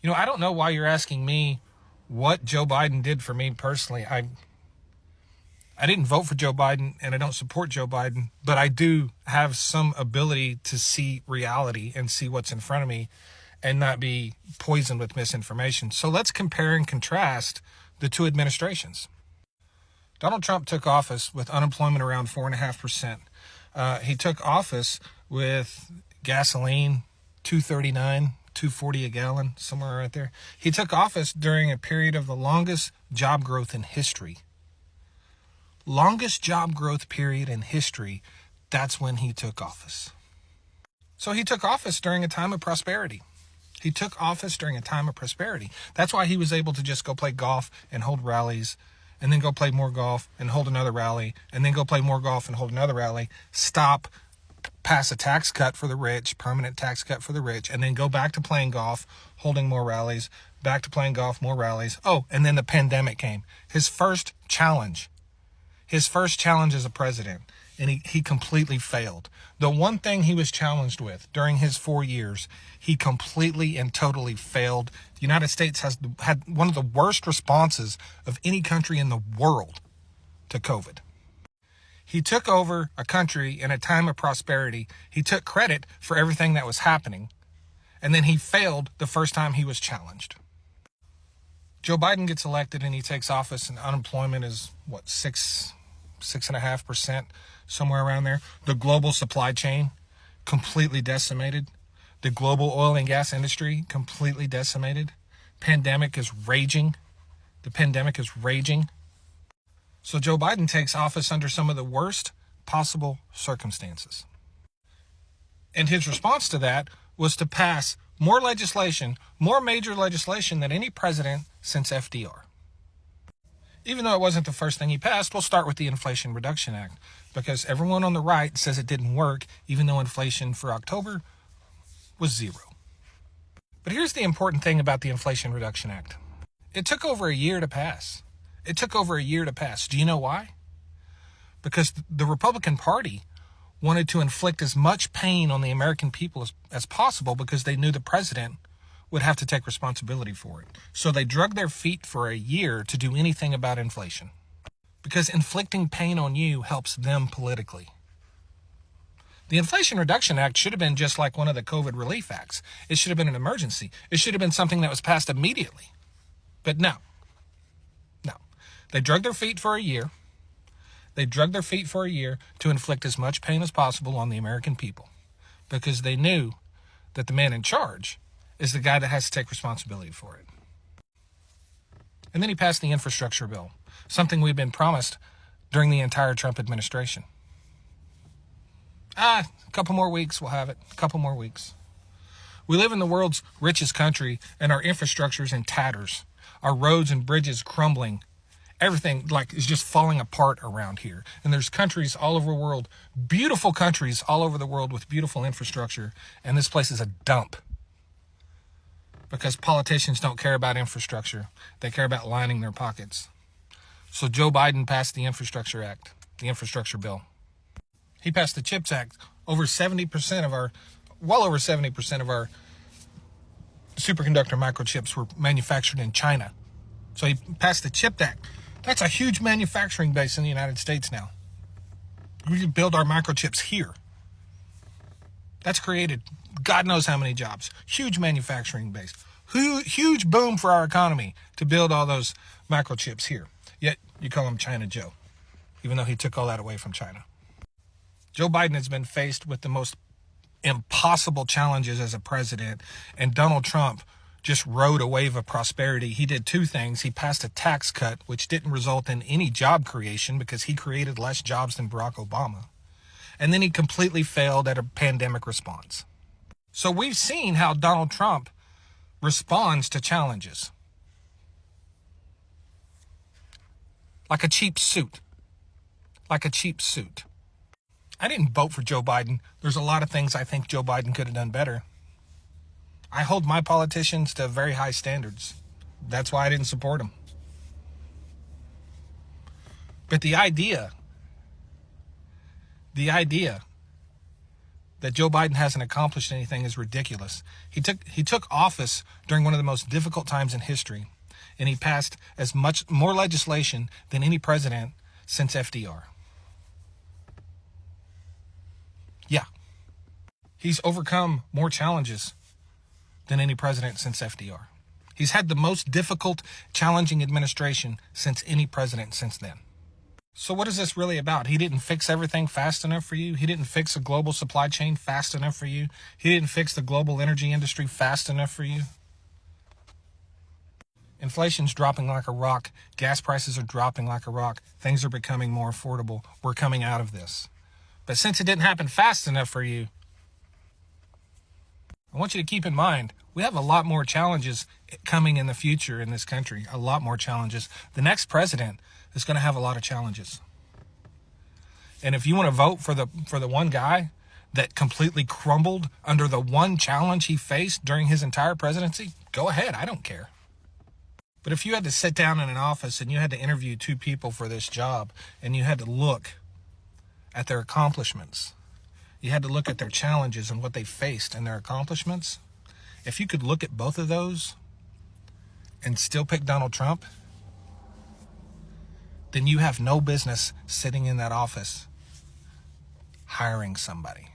I don't know why you're asking me what Joe Biden did for me personally. I didn't vote for Joe Biden and I don't support Joe Biden, but I do have some ability to see reality and see what's in front of me and not be poisoned with misinformation. So let's compare and contrast the two administrations. Donald Trump took office with unemployment around 4.5%. He took office with gasoline, $2.39, $2.40 a gallon, somewhere right there. He took office during a period of the longest job growth in history. Longest job growth period in history. That's when he took office. So he took office during a time of prosperity. That's why he was able to just go play golf and hold rallies, and then go play more golf and hold another rally, and then go play more golf and hold another rally, pass a tax cut for the rich, permanent tax cut for the rich, and then go back to playing golf, holding more rallies, back to playing golf, more rallies. Oh, and then the pandemic came. His first challenge as a president, and he completely failed. The one thing he was challenged with during his 4 years, he completely and totally failed. The United States had one of the worst responses of any country in the world to COVID. He took over a country in a time of prosperity. He took credit for everything that was happening, and then he failed the first time he was challenged. Joe Biden gets elected and he takes office, and unemployment is 6.5%, somewhere around there. The global supply chain completely decimated. The global oil and gas industry completely decimated. The pandemic is raging. So Joe Biden takes office under some of the worst possible circumstances. And his response to that was to pass more legislation, more major legislation than any president since FDR. Even though it wasn't the first thing he passed, we'll start with the Inflation Reduction Act, because everyone on the right says it didn't work, even though inflation for October was 0. But here's the important thing about the Inflation Reduction Act. It took over a year to pass. Do you know why? Because the Republican Party wanted to inflict as much pain on the American people as possible, because they knew the president would have to take responsibility for it. So they drug their feet for a year to do anything about inflation, because inflicting pain on you helps them politically. The Inflation Reduction Act should have been just like one of the COVID relief acts. It should have been an emergency. It should have been something that was passed immediately. But no. They drug their feet for a year. To inflict as much pain as possible on the American people, because they knew that the man in charge is the guy that has to take responsibility for it. And then he passed the infrastructure bill, something we've been promised during the entire Trump administration. A couple more weeks, we'll have it. A couple more weeks. We live in the world's richest country, and our infrastructure is in tatters. Our roads and bridges crumbling. Everything is just falling apart around here. And there's countries all over the world, beautiful countries all over the world with beautiful infrastructure, and this place is a dump. Because politicians don't care about infrastructure. They care about lining their pockets. So Joe Biden passed the Infrastructure Act, the infrastructure bill. He passed the CHIPS Act. Well over 70% of our superconductor microchips were manufactured in China. So he passed the CHIPS Act. That's a huge manufacturing base in the United States now. We can build our microchips here. That's created God knows how many jobs. Huge manufacturing base. Huge boom for our economy to build all those microchips here. Yet you call him China Joe, even though he took all that away from China. Joe Biden has been faced with the most impossible challenges as a president, and Donald Trump just rode a wave of prosperity. He did two things. He passed a tax cut, which didn't result in any job creation because he created less jobs than Barack Obama. And then he completely failed at a pandemic response. So we've seen how Donald Trump responds to challenges. Like a cheap suit. I didn't vote for Joe Biden. There's a lot of things I think Joe Biden could have done better. I hold my politicians to very high standards. That's why I didn't support them. But the idea that Joe Biden hasn't accomplished anything is ridiculous. He took office during one of the most difficult times in history, and he passed as much more legislation than any president since FDR. Yeah. He's overcome more challenges than any president since FDR. He's had the most difficult, challenging administration since any president since then. So what is this really about? He didn't fix everything fast enough for you. He didn't fix a global supply chain fast enough for you. He didn't fix the global energy industry fast enough for you. Inflation's dropping like a rock. Gas prices are dropping like a rock. Things are becoming more affordable. We're coming out of this. But since it didn't happen fast enough for you, I want you to keep in mind, we have a lot more challenges coming in the future in this country, a lot more challenges. The next president is going to have a lot of challenges. And if you want to vote for the one guy that completely crumbled under the one challenge he faced during his entire presidency, go ahead, I don't care. But if you had to sit down in an office and you had to interview two people for this job and you had to look at their accomplishments, you had to look at their challenges and what they faced and their accomplishments, if you could look at both of those and still pick Donald Trump, then you have no business sitting in that office hiring somebody.